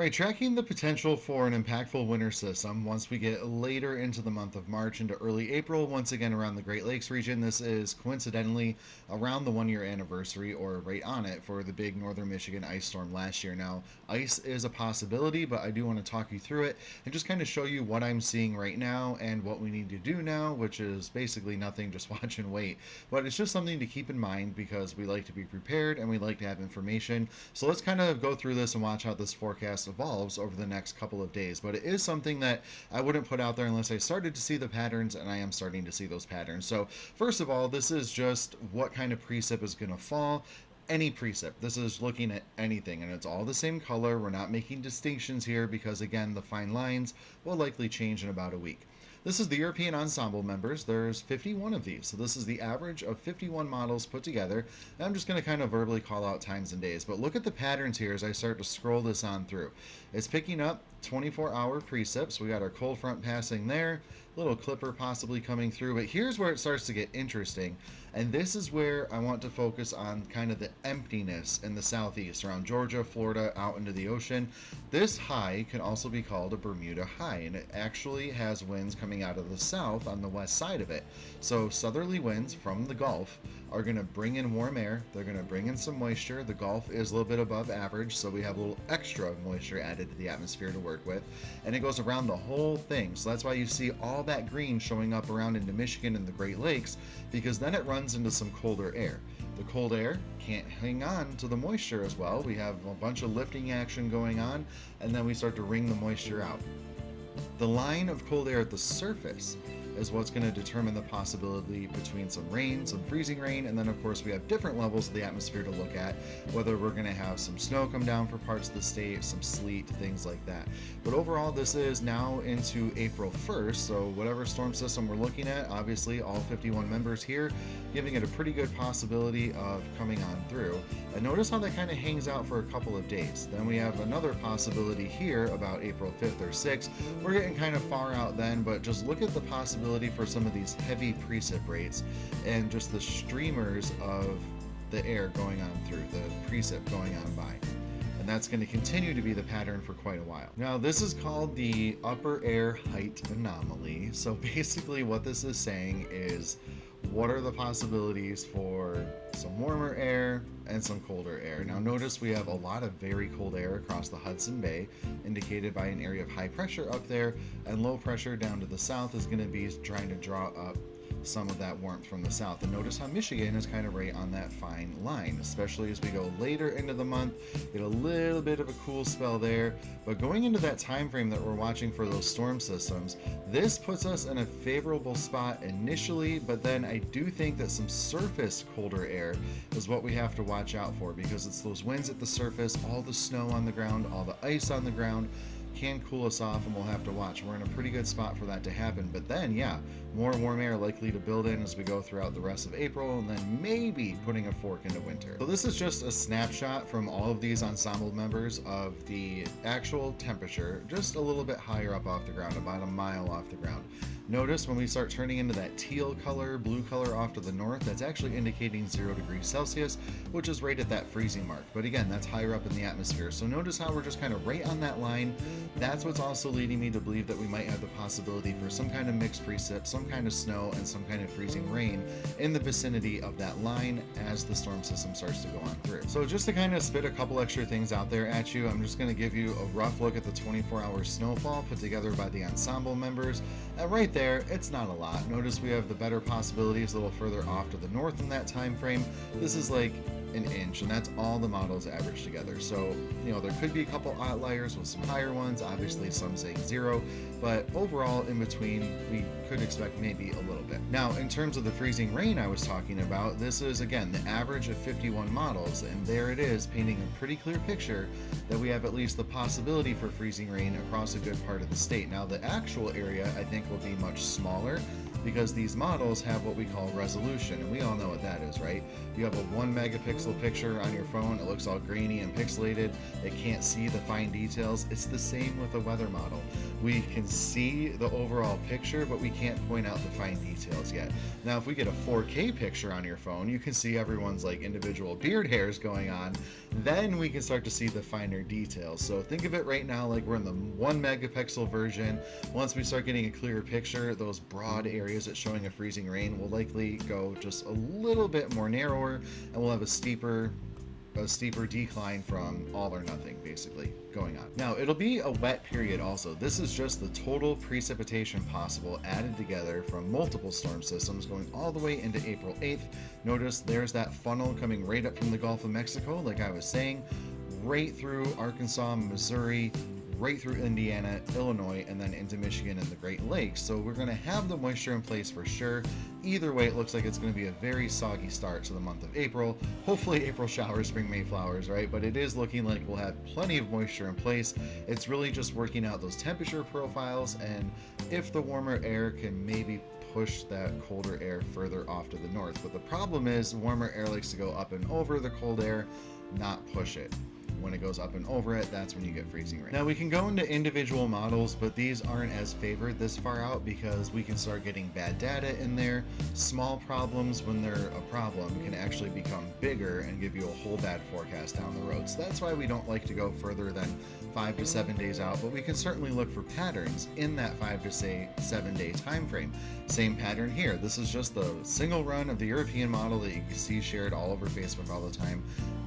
Alright, tracking the potential for an impactful winter system once we get later into the month of March into early April, once again around the Great Lakes region. This is coincidentally around the 1 year anniversary, or right on it, for the big northern Michigan ice storm last year. Now, ice is a possibility, but I do want to talk you through it and just kind of show you what I'm seeing right now and what we need to do now, which is basically nothing, just watch and wait. But it's just something to keep in mind because we like to be prepared and we like to have information. So let's kind of go through this and watch how this forecast evolves over the next couple of days. But it is something that I wouldn't put out there unless I started to see the patterns, and I am starting to see those patterns. So first of all, this is just what kind of precip is going to fall. Any precip. This is looking at anything, and it's all the same color. We're not making distinctions here because, again, the fine lines will likely change in about a week. This is the European Ensemble members. There's 51 of these, so this is the average of 51 models put together. And I'm just going to kind of verbally call out times and days, but look at the patterns here as I start to scroll this on through. It's picking up 24-hour precips. We got our cold front passing there, little clipper possibly coming through, but here's where it starts to get interesting, and this is where I want to focus on kind of the emptiness in the southeast around Georgia, Florida, out into the ocean. This high can also be called a Bermuda high, and it actually has winds coming out of the south on the west side of it. So southerly winds from the Gulf are going to bring in warm air. They're going to bring in some moisture. The Gulf is a little bit above average, so we have a little extra moisture added to the atmosphere to work with, and it goes around the whole thing. So that's why you see all that green showing up around into Michigan and the Great Lakes, because then it runs into some colder air. The cold air can't hang on to the moisture as well. We have a bunch of lifting action going on, and then we start to wring the moisture out. The line of cold air at the surface is what's going to determine the possibility between some rain, some freezing rain, and then of course we have different levels of the atmosphere to look at, whether we're going to have some snow come down for parts of the state, some sleet, things like that. But overall, this is now into April 1st, so whatever storm system we're looking at, obviously all 51 members here, giving it a pretty good possibility of coming on through. And notice how that kind of hangs out for a couple of days. Then we have another possibility here about April 5th or 6th. We're getting kind of far out then, but just look at the possibility for some of these heavy precip rates and just the streamers of the air going on through, the precip going on by. And that's going to continue to be the pattern for quite a while. Now, this is called the upper air height anomaly. So basically what this is saying is, what are the possibilities for some warmer air and some colder air? Now notice we have a lot of very cold air across the Hudson Bay, indicated by an area of high pressure up there, and low pressure down to the south is going to be trying to draw up some of that warmth from the south. And notice how Michigan is kind of right on that fine line, especially as we go later into the month, get a little bit of a cool spell there. But going into that time frame that we're watching for those storm systems, this puts us in a favorable spot initially, but then I do think that some surface colder air is what we have to watch out for, because it's those winds at the surface, all the snow on the ground, all the ice on the ground can cool us off, and we'll have to watch. We're in a pretty good spot for that to happen. But then, yeah, more warm air likely to build in as we go throughout the rest of April, and then maybe putting a fork into winter. So this is just a snapshot from all of these ensemble members of the actual temperature, just a little bit higher up off the ground, about a mile off the ground. Notice when we start turning into that teal color, blue color off to the north, that's actually indicating 0 degrees Celsius, which is right at that freezing mark. But again, that's higher up in the atmosphere. So notice how we're just kind of right on that line. That's what's also leading me to believe that we might have the possibility for some kind of mixed precip, some kind of snow, and some kind of freezing rain in the vicinity of that line as the storm system starts to go on through. So just to kind of spit a couple extra things out there at you, I'm just going to give you a rough look at the 24-hour snowfall put together by the ensemble members. And right there, it's not a lot. Notice we have the better possibilities a little further off to the north in that time frame. This is like an inch, and that's all the models averaged together. So, you know, there could be a couple outliers with some higher ones, obviously some saying 0, but overall in between we could expect maybe a little bit. Now, in terms of the freezing rain I was talking about, this is again the average of 51 models, and there it is, painting a pretty clear picture that we have at least the possibility for freezing rain across a good part of the state. Now, the actual area I think will be much smaller, because these models have what we call resolution, and we all know what that is, right? You have a 1 megapixel picture on your phone, it looks all grainy and pixelated, it can't see the fine details. It's the same with the weather model. We can see the overall picture, but we can't point out the fine details yet. Now, if we get a 4K picture on your phone, you can see everyone's like individual beard hairs going on. Then we can start to see the finer details. So think of it right now like we're in the 1 megapixel version. Once we start getting a clearer picture, those broad areas that's showing a freezing rain will likely go just a little bit more narrower, and we'll have a steeper decline from all or nothing basically going on. Now, it'll be a wet period also. This is just the total precipitation possible added together from multiple storm systems going all the way into April 8th. Notice there's that funnel coming right up from the Gulf of Mexico, like I was saying, right through Arkansas, Missouri, right through Indiana, Illinois, and then into Michigan and the Great Lakes. So we're going to have the moisture in place for sure. Either way, it looks like it's going to be a very soggy start to the month of April. Hopefully April showers bring May flowers, right? But it is looking like we'll have plenty of moisture in place. It's really just working out those temperature profiles, and if the warmer air can maybe push that colder air further off to the north. But the problem is warmer air likes to go up and over the cold air, not push it. When it goes up and over it, that's when you get freezing rain. Now, we can go into individual models, but these aren't as favored this far out because we can start getting bad data in there. Small problems, when they're a problem, can actually become bigger and give you a whole bad forecast down the road. So that's why we don't like to go further than 5 to 7 days out, but we can certainly look for patterns in that 5 to 7 day time frame. Same pattern here. This is just the single run of the European model that you can see shared all over Facebook all the time,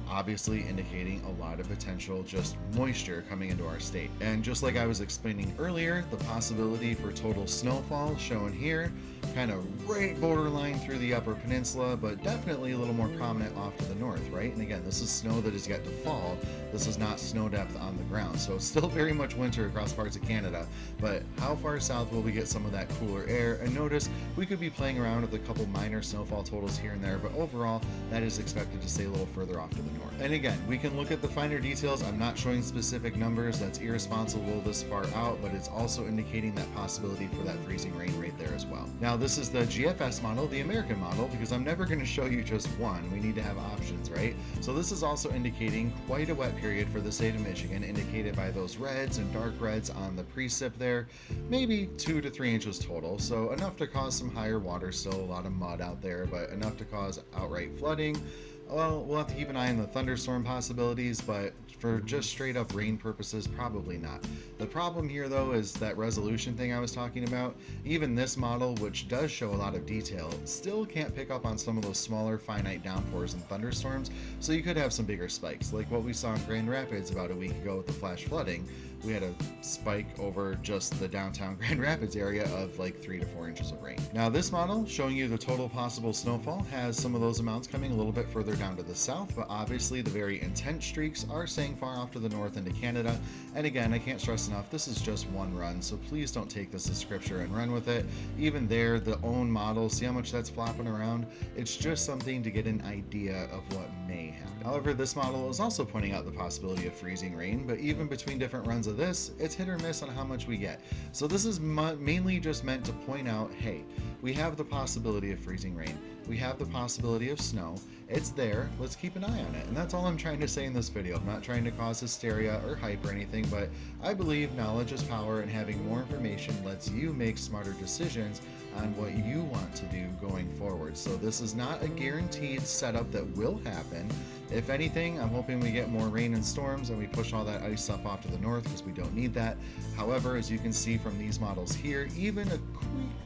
obviously indicating a lot of potential just moisture coming into our state. And just like I was explaining earlier, the possibility for total snowfall shown here, kind of right borderline through the upper peninsula, but definitely a little more prominent off to the north, right? And again, this is snow that is yet to fall. This is not snow depth on the ground, so it's still very much winter across parts of Canada. But how far south will we get some of that cooler air? And notice we could be playing around with a couple minor snowfall totals here and there, but overall that is expected to stay a little further off to the north. And again, we can look at the finer details. I'm not showing specific numbers, that's irresponsible this far out, but it's also indicating that possibility for that freezing rain right there as well. Now, this is the GFS model, the American model, because I'm never going to show you just one. We need to have options, right? So this is also indicating quite a wet period for the state of Michigan, indicated by those reds and dark reds on the precip there, maybe 2 to 3 inches total. So enough to cause some higher water, still a lot of mud out there, but enough to cause outright flooding. Well, we'll have to keep an eye on the thunderstorm possibilities, but for just straight up rain purposes, probably not. The problem here though is that resolution thing I was talking about. Even this model, which does show a lot of detail, still can't pick up on some of those smaller finite downpours and thunderstorms, so you could have some bigger spikes, like what we saw in Grand Rapids about a week ago with the flash flooding. We had a spike over just the downtown Grand Rapids area of like 3 to 4 inches of rain. Now, this model showing you the total possible snowfall has some of those amounts coming a little bit further down to the south, but obviously the very intense streaks are staying far off to the north into Canada. And again, I can't stress enough, this is just one run, so please don't take this as scripture and run with it. Even there, the own model, see how much that's flopping around? It's just something to get an idea of what may happen. However, this model is also pointing out the possibility of freezing rain, but even between different runs of this, it's hit or miss on how much we get. So this is mainly just meant to point out, hey, we have the possibility of freezing rain. We have the possibility of snow. It's there. Let's keep an eye on it. And that's all I'm trying to say in this video. I'm not trying to cause hysteria or hype or anything, but I believe knowledge is power, and having more information lets you make smarter decisions on what you want to do going forward. So this is not a guaranteed setup that will happen. If anything, I'm hoping we get more rain and storms and we push all that ice stuff off to the north, because we don't need that. However, as you can see from these models here, even a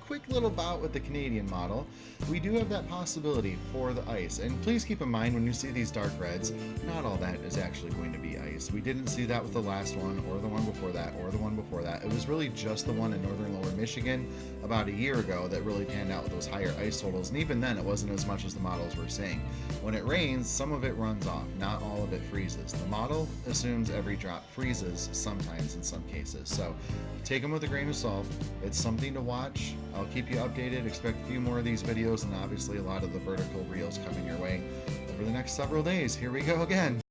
quick little bout with the Canadian model, we do have that possibility for the ice. And please keep in mind, when you see these dark reds, not all that is actually going to be ice. We didn't see that with the last one, or the one before that, or the one before that. It was really just the one in northern lower Michigan about a year ago that really panned out with those higher ice totals, and even then it wasn't as much as the models were saying. When it rains, some of it runs off, not all of it freezes. The model assumes every drop freezes sometimes in some cases, so take them with a grain of salt. It's something to watch. I'll keep you updated. Expect a few more of these videos, and obviously a lot of the vertical reels coming your way over the next several days. Here we go again.